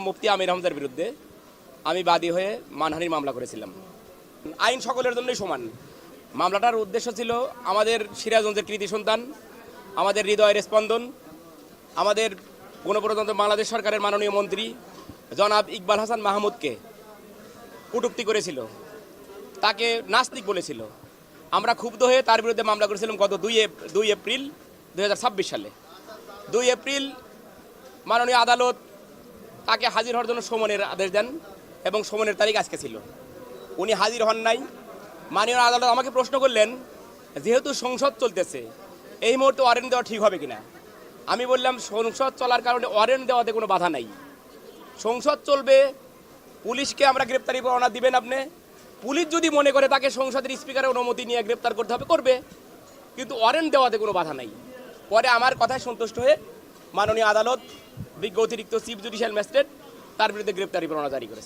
মুফতি আমির হামজার বিরুদ্ধে আমি বাদী হয়ে মানহানির মামলা করেছিলাম। আইন সকলের জন্যই সমান। মামলাটার উদ্দেশ্য ছিল আমাদের সিরাজগঞ্জের কৃতি সন্তান, আমাদের হৃদয়ের স্পন্দন, আমাদের গণপ্রজাতন্ত্র বাংলাদেশ সরকারের মাননীয় মন্ত্রী জনাব ইকবাল হাসান মাহমুদকে কটূক্তি করেছিল, তাকে নাস্তিক বলেছিল। আমরা ক্ষুব্ধ হয়ে তার বিরুদ্ধে মামলা করেছিলাম গত 2 এপ্রিল 2026 সালে। 2 এপ্রিল মাননীয় আদালত তাকে হাজির হওয়ার জন্য সমনের আদেশ দেন এবং সমনের তারিখ আজকে ছিল। উনি হাজির হন নাই। মাননীয় আদালত আমাকে প্রশ্ন করলেন, যেহেতু সংসদ চলতেছে এই মুহূর্তে ওয়ারেন্ট দেওয়া ঠিক হবে কিনা। আমি বললাম, সংসদ চলার কারণে ওয়ারেন্ট দেওয়াতে কোনো বাধা নাই। সংসদ চলবে, পুলিশকে আমরা গ্রেপ্তারি পরোয়ানা দিবেন আপনি। পুলিশ যদি মনে করে তাকে সংসদের স্পিকারের অনুমতি নিয়ে গ্রেপ্তার করতে হবে, করবে, কিন্তু ওয়ারেন্ট দেওয়াতে কোনো বাধা নাই। পরে আমার কথায় সন্তুষ্ট হয়ে মাননীয় আদালত বিজ্ঞ অতিরিক্ত চিফ জুডিশিয়াল ম্যাজিস্ট্রেট তার বিরুদ্ধে গ্রেপ্তারি পরোয়ানা জারি করেছে।